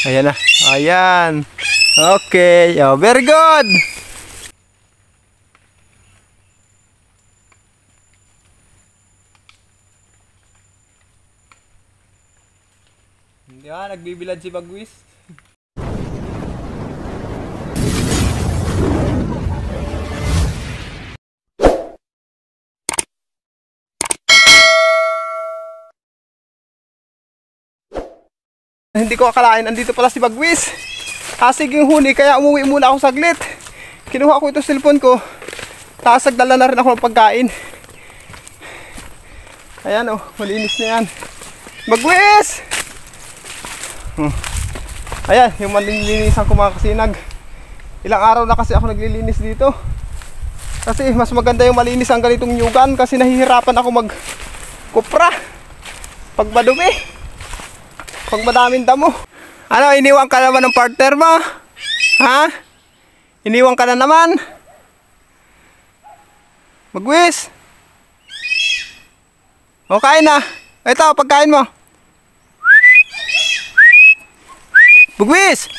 Ayan na. Ayan. Okay. Oh, very good. Hindi nagbibilad si Bagwis. Hindi ko akalain andito pala si Bagwis. Asig yung huli kaya umuwi muna ako saglit. Kinuha ko ito cellphone ko. Tapos nagdala na rin ako ng pagkain. Ayan malinis na yan. Bagwis! Ayan, yung malilinisan ko mga kasinag. Ilang araw na kasi ako naglilinis dito. Kasi mas maganda yung malinis ang ganitong nyugan. Kasi nahihirapan ako magkupra pag madumi, pag madaming damo. Ano, iniwan ka naman ng partner mo? Ha? Iniwan ka na naman? Bagwis? O, kain na. Ito, pagkain mo. Bagwis!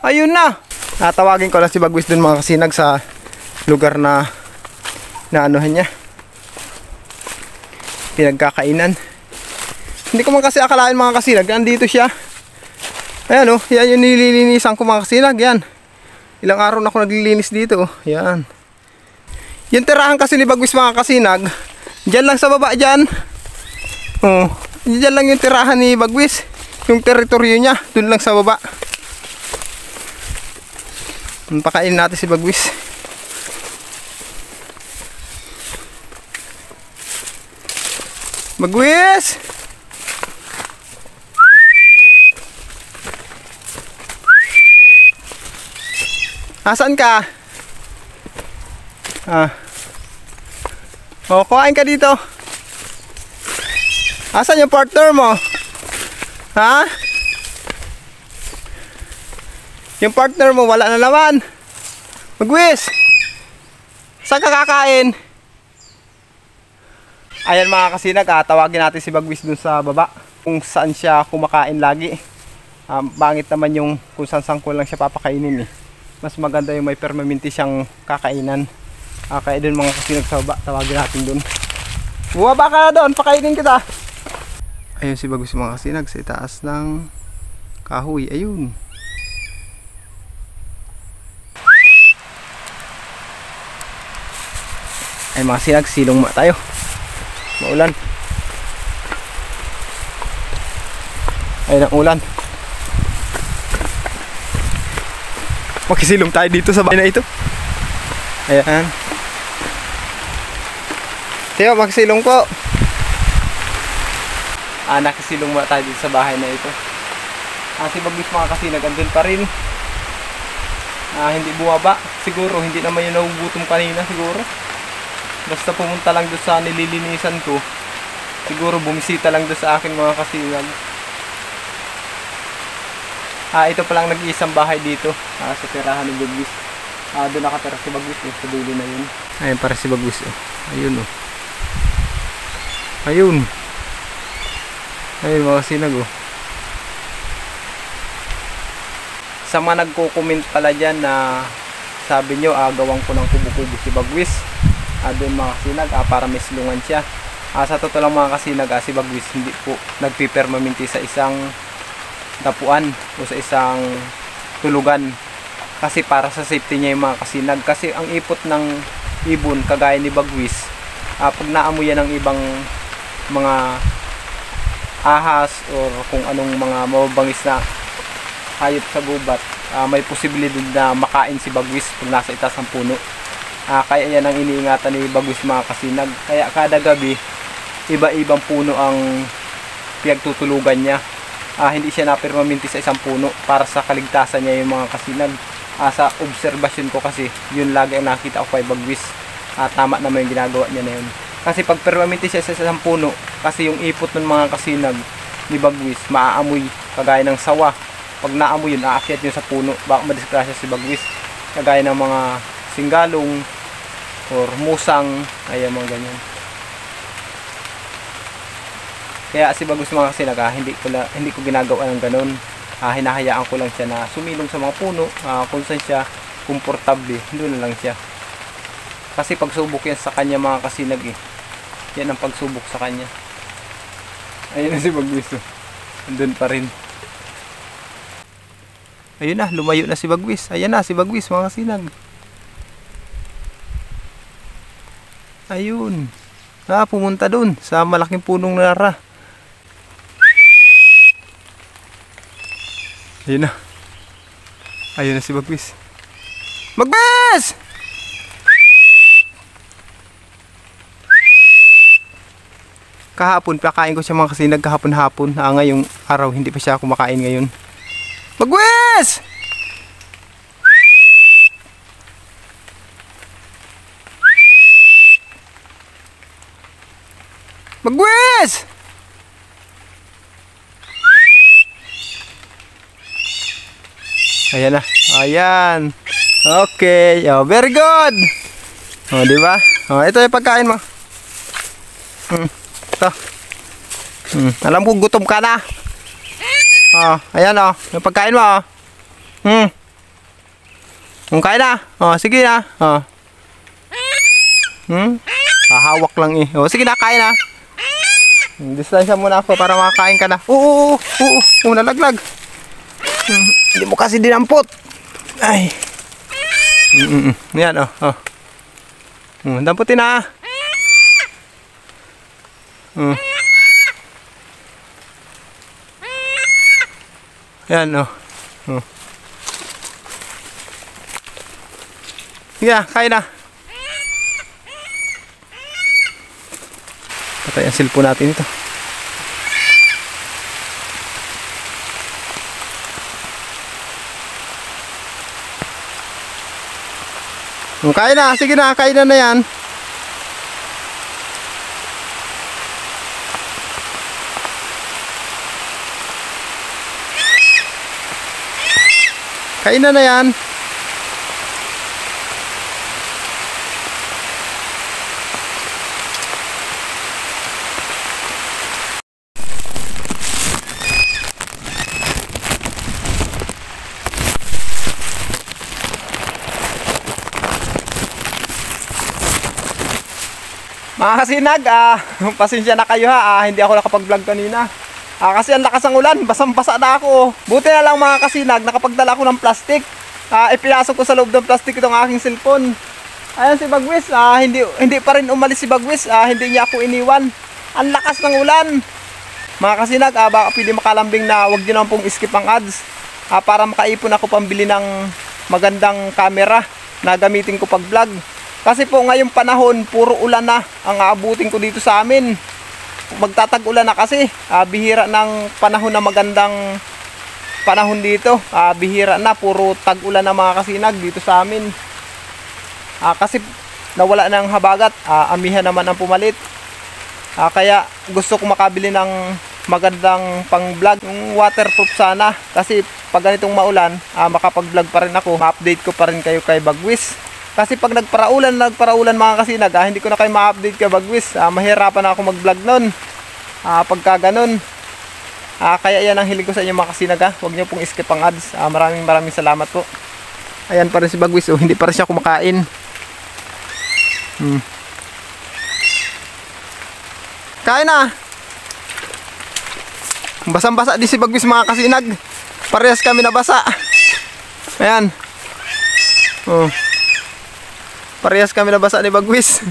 Ayun na. Natawagin ko lang si Bagwis dun mga kasinag sa lugar na naanuhan niya. Pinagkakainan. Hindi ko man kasi akalain mga kasinag, andito siya. Ayan yan yung nililinisan ko mga kasinag, yan. Ilang araw na ako naglilinis dito, yan. Yung tirahan kasi ni Bagwis mga kasinag, dyan lang sa baba dyan. Dyan lang yung tirahan ni Bagwis. Yung teritoryo niya, dun lang sa baba. Pakainin natin si Bagwis. Bagwis! Asan ka? Kuhain ka dito. Asan yung partner mo? Ha? Yung partner mo wala na naman. Bagwis! Saan ka kakain? Ayan mga kasinag, tawagin natin si Bagwis dun sa baba. Kung saan siya kumakain lagi. Bangit naman yung kung saan ko lang siya papakainin eh. Mas maganda yung may permanente siyang kakainan. Kaya dun mga kasinag sa baba, tawagin natin dun. Buwaba ka na doon, pakainin kita. Ayun si Bagwis mga kasinag sa itaas ng kahoy. Ayun. Ay mga kasinag, silong tayo. Maulan. Ayun ang ulan. Magkisilong tayo dito sa bahay na ito. Ayan. Tiyo, magkisilong po. Nakisilong muna tayo dito sa bahay na ito. Si Bagwis mga kasinag, andun pa rin. Hindi bumaba. Siguro, hindi naman yung nagugutom kanina siguro. Basta pumunta lang doon sa nililinisan ko. Siguro bumisita lang doon sa akin mga kasinag. Ito palang nag-iisang bahay dito sa tirahan ni Bagwis. Doon nakatira si Bagwis sa dulo na yun. Ayun para si Bagwis Ayun Ayun. Ayun mga kasinag Sa mga nagko-comment pala dyan na sabi nyo gawan ko ng kubo-kubo si Bagwis. Doon mga kasinag para may silungan siya. Sa totoo lang mga kasinag si Bagwis hindi po nagpipermanente sa isang tapuan o sa isang tulugan. Kasi para sa safety niya yung mga kasinag. Kasi ang ipot ng ibon kagaya ni Bagwis, pag naamoy yan ng ibang mga ahas o kung anong mga mababangis na hayop sa gubat, may posibilidad na makain si Bagwis pag nasa itaas ng puno. Kaya yan ang iniingatan ni Bagwis mga kasinag. Kaya kada gabi iba-ibang puno ang pinagtutulugan niya. Hindi siya napermanente sa isang puno para sa kaligtasan niya yung mga kasinag. Sa obserbasyon ko kasi yun lagi ang nakita ko kay Bagwis. Tama naman yung ginagawa niya na yun. Kasi pag permanente siya sa isang puno, kasi yung ipot ng mga kasinag ni Bagwis maaamoy kagaya ng sawa. Pag naamoy yun, aakyat yun sa puno. Baka madisgrasya si Bagwis. Kagaya ng mga singgalong or musang, ayan mga ganyan. Kaya si Bagwis mga kasinag, hindi ko ginagawa ng ganun. Hinahayaan ko lang siya na sumilong sa mga puno, kung saan siya komportable, doon na lang siya. Kasi pagsubok yan sa kanya mga kasinag yan ang pagsubok sa kanya. Ayun na si Bagwis, andun pa rin. Ayun na, lumayo na si Bagwis. Ayan na si Bagwis mga kasinag. Ayun, pumunta doon sa malaking punong nara. Ayun na. Ayun na si Bagwis. Bagwis! Kahapon, pakain ko siya mga kasinag kahapon-hapon. Ngayong araw, hindi pa siya kumakain ngayon. Bagwis! Bagwis! Ayan na. Ayan. Okay. Very good. Di ba? Ito yung pagkain mo. Ito. Alam ko gutom ka na. Ayan yung pagkain mo. Kain na. Sige na. Hahawak lang sige na, kain na. Distansya muna ako para makakain ka na. Oo, nalaglag. Hindi mo kasi dinampot. Ay. Yan damputin na. Yan Yeah, kain na. Patay ang cellphone natin ito. Kain na, sige na, kain na yan. Kain na yan. Mga kasinag, pasensya na kayo hindi ako nakapag-vlog kanina. Kasi ang lakas ng ulan, basang-basa na ako. Buti na lang mga kasinag, nakapagdala ako ng plastic. Ipinasok ko sa loob ng plastic itong aking cellphone. Ayan si Bagwis, hindi pa rin umalis si Bagwis, hindi niya ako iniwan. Ang lakas ng ulan. Mga kasinag, baka pwede makalambing na wag niyo naman pong skip ang ads. Para makaipon ako pambili ng magandang camera na gamitin ko pag-vlog. Kasi po ngayong panahon, puro ulan na ang aabutin ko dito sa amin. Magtatag-ulan na kasi. Bihira ng panahon na magandang panahon dito. Bihira na, puro tag-ulan na mga kasinag dito sa amin. Kasi nawala ng habagat, amihan naman ang pumalit. Kaya gusto ko makabili ng magandang pang-vlog. Yung waterproof sana. Kasi pag ganitong maulan, makapag-vlog pa rin ako. Ma-update ko pa rin kayo kay Bagwis. Kasi pag nagparaulan mga kasinag, hindi ko na kayo ma-update kay Bagwis. Mahirapan na ako mag-vlog nun. Pagka ganun. Kaya yan ang hiling ko sa inyo mga kasinag. Huwag nyo pong skip ang ads. Maraming salamat po. Ayan pa rin si Bagwis. Hindi pa rin siya kumakain. Kain na. Basang-basa di si Bagwis mga kasinag. Parehas kami nabasa. Ayan. Parehas kami nabasa ni Bagwis.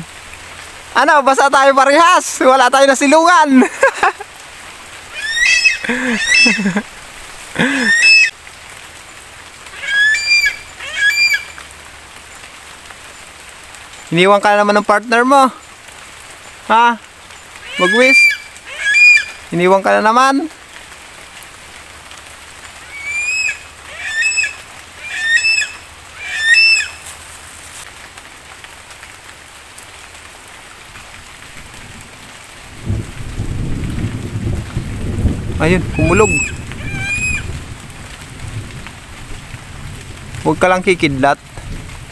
Ano, basa tayo parehas. Wala tayo na silungan. Iniwan ka na naman ng partner mo. Bagwis? Iniwan ka na naman. Ayun, kumulog. Huwag ka lang kikidlat.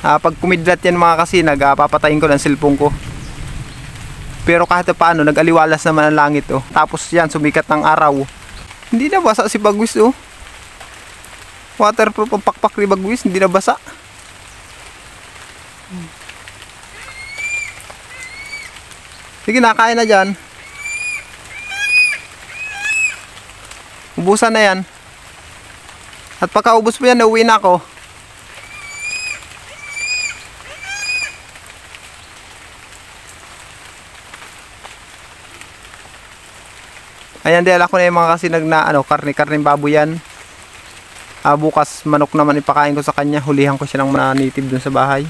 Pag kumidlat yan mga kasinag, papatayin ko ng cellphone ko. Pero kahit paano, nag-aliwalas naman ang langit oh. Tapos yan, sumikat ng araw. Hindi na basa si Bagwis oh. Waterproof ang pakpak ni Bagwis, hindi na basa. Sige na, kain na dyan. Ubusan na yan. At pagkaubos mo yan, nauwi na ako. Ayan, dahil ako na yung mga kasinag na karne-karne baboy yan. Bukas manok naman ipakain ko sa kanya. Hulihan ko siya ng mga native dun sa bahay.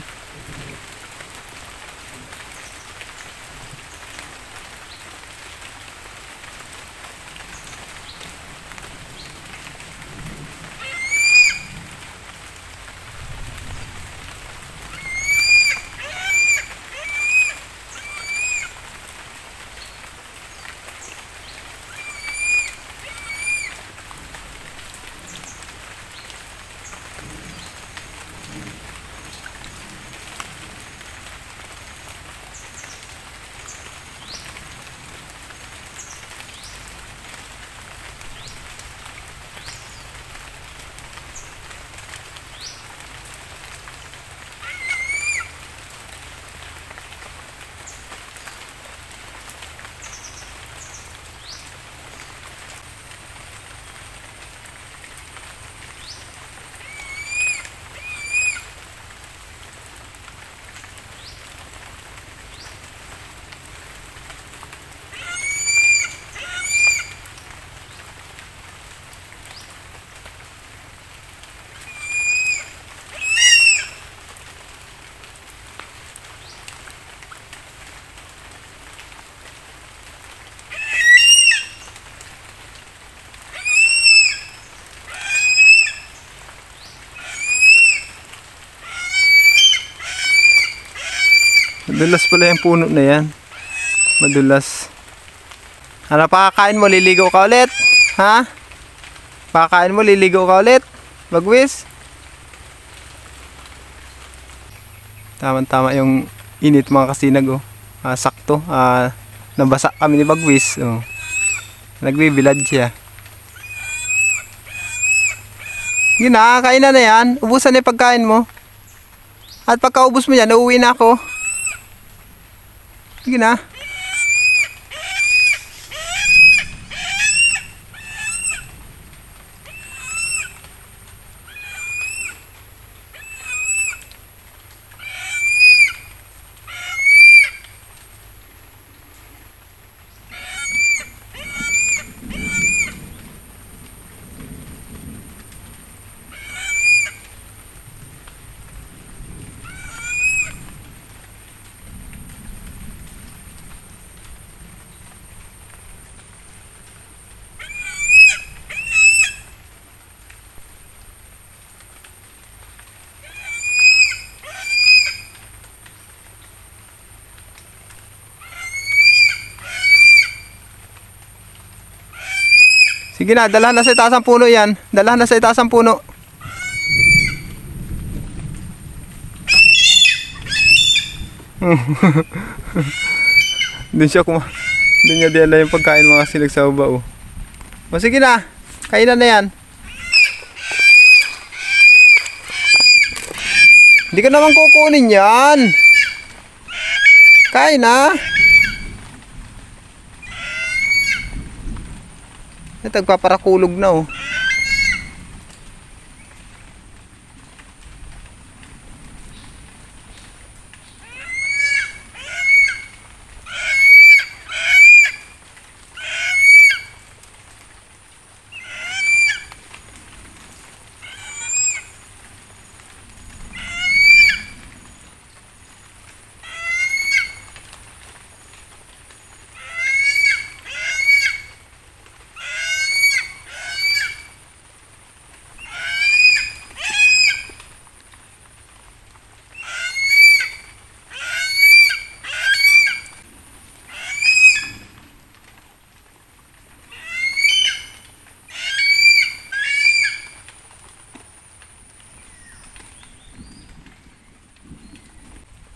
Madulas pala yung puno na yan. Madulas. Ano, pakakain mo, liligo ka ulit? Ha? Pakakain mo, liligo ka ulit? Bagwis? Tama-tama yung init mga kasinag oh. Sakto. Nabasa kami ni Bagwis oh. Nagbibilad siya. Yun na, kain na yan. Ubusan na yung pagkain mo. At pagkaubos mo yan, uuwi na ako. Sige na. Sige na, dalhan na sa itaas ang puno yan. Dalhan na sa itaas ang puno. Doon siya doon niya dala yung pagkain mga sinig sa uba oh. O sige na, kainan na yan. Hindi ka naman kukunin yan. Kain na. Nagpaparakulog na oh.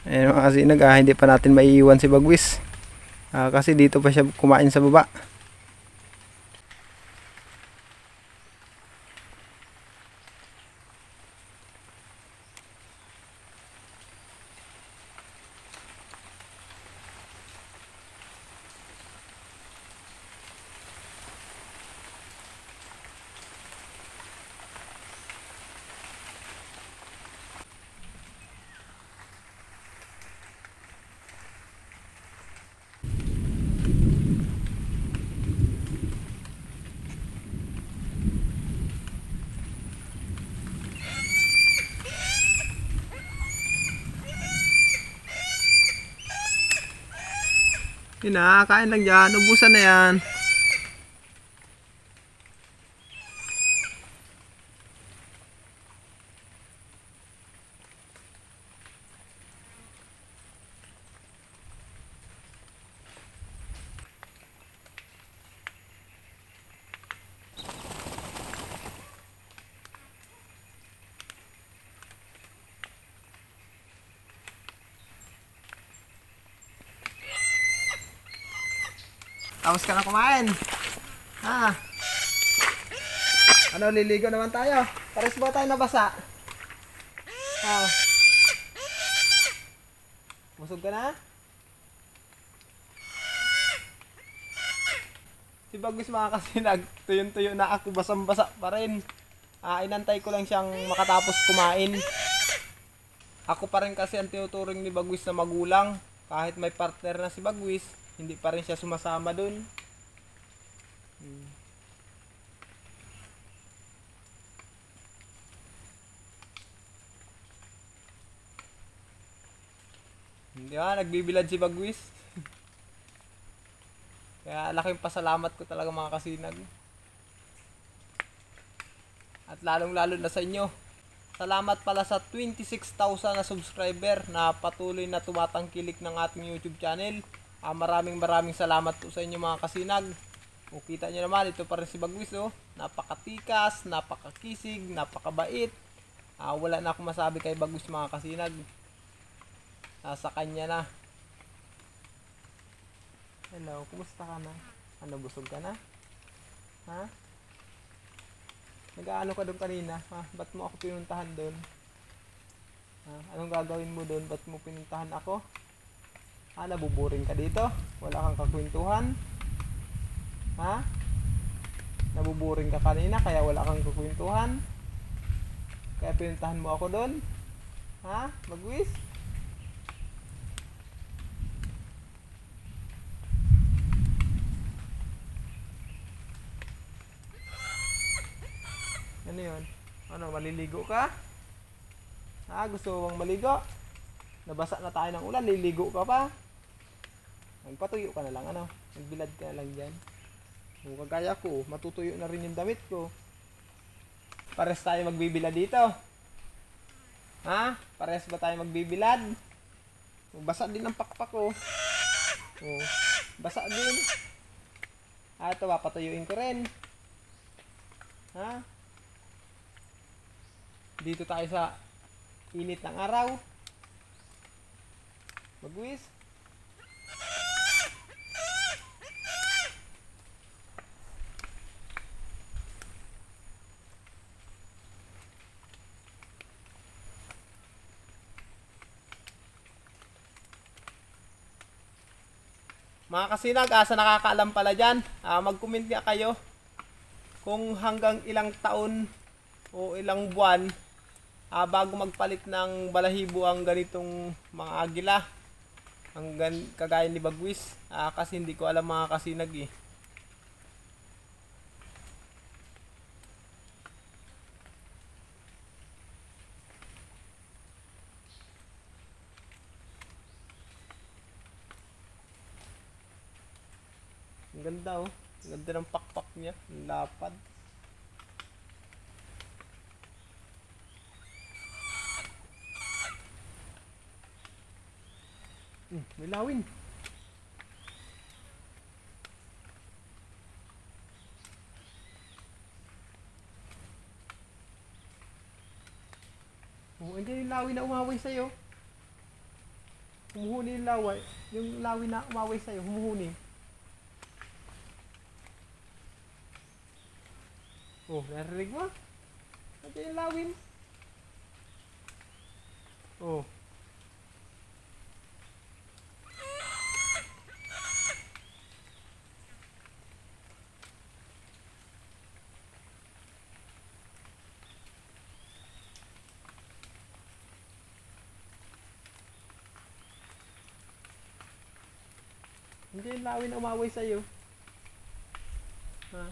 Ayun mga kasinag, hindi pa natin maiiwan si Bagwis. Kasi dito pa siya kumain sa baba. Yun na, kain lang dyan. Ubusan na yan. Tapos ka na kumain. Ano, liligo naman tayo. Pares ba tayo nabasa? Busog ka na? Si Bagus mga kasinag, tuyo-tuyo na ako, basang-basa pa rin. Inantay ko lang siyang makatapos kumain. Ako pa rin kasi ang tinuturing ni Bagus na magulang. Kahit may partner na si Bagus, hindi pa rin siya sumasama dun. Hindi nagbibilad si Bagus. Kaya laking pasalamat ko talaga mga kasinag. At lalong lalo na sa inyo. Salamat pala sa 26,000 na subscriber na patuloy na tumatangkilik ng ating YouTube channel. Maraming salamat po sa inyo mga kasinag. O kita nyo naman, ito pa rin si Bagus, oh. Napakatikas, napakakisig, napakabait. Wala na akong masabi kay Bagus mga kasinag. Nasa kanya na. Hello, kumusta ka na? Ano, busog ka na? Nag-aano ka doon kanina? Ba't mo ako pinuntahan doon? Anong gagawin mo doon? Ba't mo pinuntahan ako? Nabuboring ka dito? Wala kang kakwentuhan? Nabuboring ka kanina kaya wala kang kakwentuhan? Kaya pinuntahan mo ako doon? Bagus? Ano yun? Ano, maliligo ka? Gusto mo bang maligo? Nabasa na tayo ng ulan, liligo ka pa? Magpatuyo ka na lang, ano? Magbilad ka na lang dyan. Kagaya ko, matutuyo na rin yung damit ko. Pares tayo magbibilad dito. Pares ba tayo magbibilad? Basa din ang pakpak ko. Basa din. Ito, papatuyuin ko rin. Dito tayo sa init ng araw. Bagus. Mga kasinag, sa nakakaalam pala dyan, mag-comment nga kayo kung hanggang ilang taon o ilang buwan bago magpalit ng balahibo ang ganitong mga agila hanggang kagaya ni Bagus. Kasi hindi ko alam mga kasinag eh. Ang ganda oh. Ang ganda ng pakpak niya. Ang lapad. May lawin. Hindi yung lawin na umaway sa'yo. Humuhuni yung laway. Yung lawi na umaway sa'yo, humuhuni. Oh, narinig mo? Nandiyan yung lawin. Oh. Hindi yung lawin na umaway sa'yo. Ha?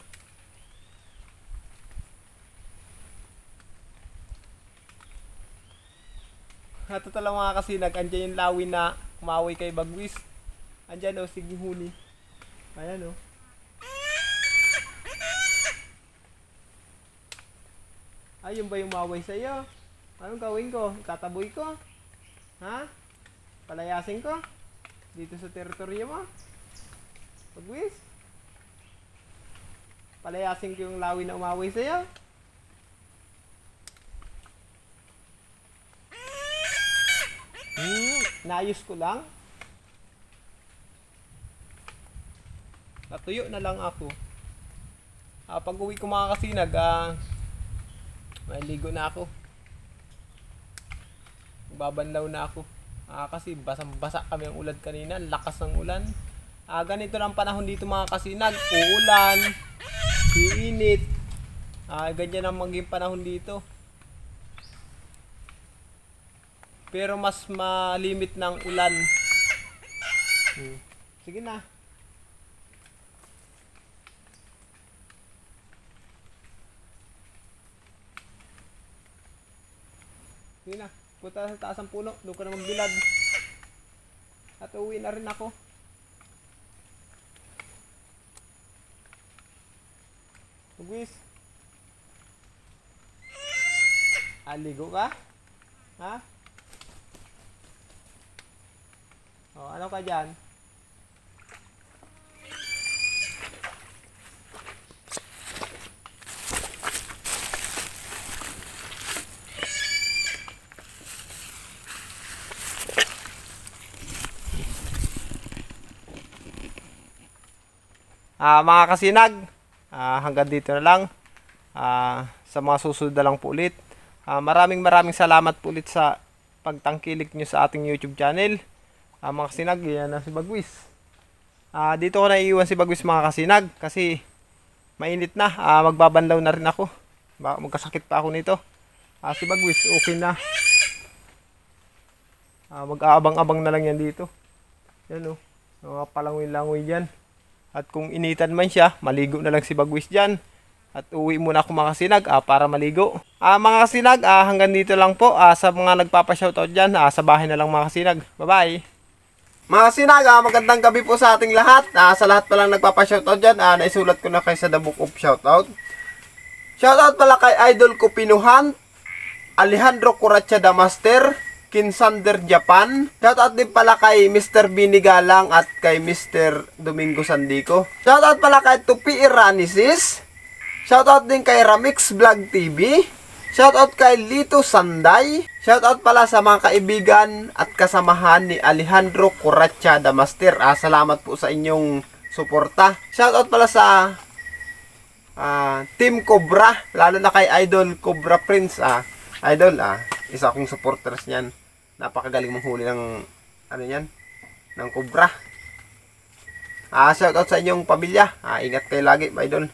Ito talaga mga kasinag, andyan yung lawin na umaway kay Bagwis. Andyan o, sige huni. Ayan o. Ayun ba yung umaway sa'yo? Anong gawin ko? Tataboy ko? Ha? Palayasin ko? Dito sa teritoryo mo? Bagwis? Palayasin ko yung lawin na umaway sa'yo? Naayos ko lang. Natuyo na lang ako. Pag uwi ko mga kasinag, maligo na ako. Babanlaw na ako. Kasi basang-basa kami ang ulan kanina. Lakas ng ulan. Ganito lang panahon dito mga kasinag. Uulan. Iinit. Ganyan ang maging panahon dito. Pero mas malimit ng ulan. Sige na. Sige na. Punta sa taas ng puno. Doon ka na magbilad. At uwi na rin ako. Bagwis. Aligo ka? Ha? O, ano ka dyan? Mga kasinag, hanggang dito na lang. Sa mga susunod na lang po ulit. Maraming salamat po ulit sa pagtangkilik nyo sa ating YouTube channel. Mga kasinag, yan na si Bagwis. Dito ko na iiwan si Bagwis mga kasinag kasi mainit na. Magbabanlaw na rin ako. Magkasakit pa ako nito. Si Bagwis okay na. Mag-aabang-abang na lang yan dito. Yan o. Mga palangoy-langoy dyan. At kung initan man siya, maligo na lang si Bagwis dyan. At uwi muna ako mga kasinag para maligo. Mga kasinag, hanggang dito lang po. Sa mga nagpapa-shoutout dyan, sa bahay na lang mga kasinag. Bye-bye! Mga kasinag, magandang gabi po sa ating lahat. Sa lahat pa lang nagpapa-shoutout dyan, naisulat ko na kayo sa The Book of Shoutout. Shoutout pala kay Idol ko Pinuhan, Alejandro Curacha the Master, Kinsander Japan. Shoutout din pala kay Mr. Binigalang at kay Mr. Domingo Sandico. Shoutout pala kay Tupi Iranisis. Shoutout din kay Ramix Vlog TV. Shoutout kay Lito Sanday. Shoutout pala sa mga kaibigan at kasamahan ni Alejandro Curacha the Master. Salamat po sa inyong suporta. Shoutout pala sa Team Cobra, lalo na kay Idol Cobra Prince. Idol, isa akong supporters niyan. Napakagaling manghuli ng ng cobra. Shoutout sa inyong pamilya. Ingat kayo lagi, idol.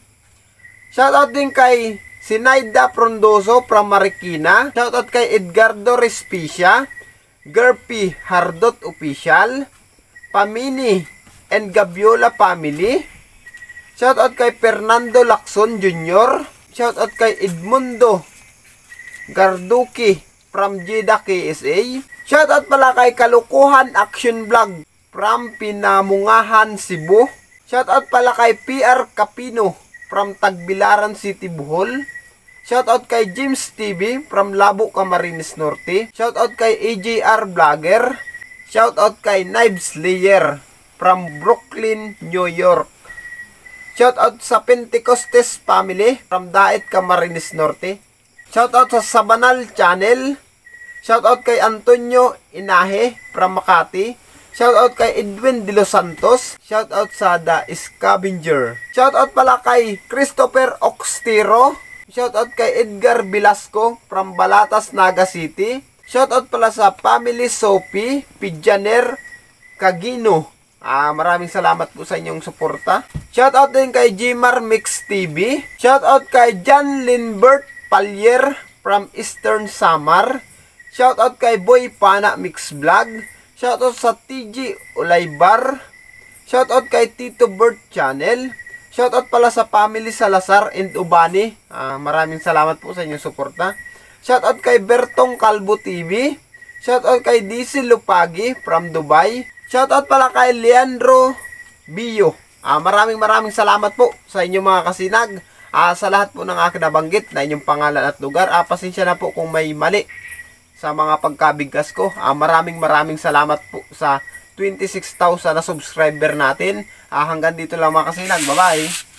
Shoutout din kay Sinaida Frondoso from Marikina. Shoutout kay Edgardo Respicia, Gerpy Hardot Official, Pamini and Gabiola Family. Shoutout kay Fernando Lacson Jr. Shoutout kay Edmundo Garduki from Jeddah, KSA. Shoutout pala kay Kalukuhan Action Vlog from Pinamungahan, Cebu. Shoutout pala kay PR Capino from Tagbilaran City, Bohol. Shoutout kay James TV from Labo, Camarines Norte. Shoutout kay AJR Vlogger. Shoutout kay Knives Slayer from Brooklyn, New York. Shoutout sa Pentecostes family from Daet, Camarines Norte. Shoutout sa Sabanal Channel. Shoutout kay Antonio Inahe from Makati. Shoutout kay Edwin De Los Santos. Shoutout sa The Scavenger. Shoutout pala kay Christopher Oxtiro. Shoutout kay Edgar Velasco from Balatas, Naga City. Shoutout pala sa Family Sophie Pijaner Cagino. Maraming salamat po sa inyong suporta. Shoutout din kay Gmar Mix TV. Shoutout kay John Lindbert Pallier from Eastern Samar. Shoutout kay Boy Pana Mix Vlog. Shoutout sa TG Ulaybar. Shoutout kay Tito Bert Channel. Shoutout pala sa Family Salazar and Ubani. Maraming salamat po sa inyong suporta. Shoutout kay Bertong Calvo TV. Shoutout kay DC Lupagi from Dubai. Shoutout pala kay Leandro Bio. Maraming salamat po sa inyong mga kasinag. Sa lahat po ng aking nabanggit na inyong pangalan at lugar. Pasensya na po kung may mali sa mga pagkabigkas ko. Maraming salamat po sa 26,000 na subscriber natin. Hanggang dito lang mga kasinag. Bye-bye!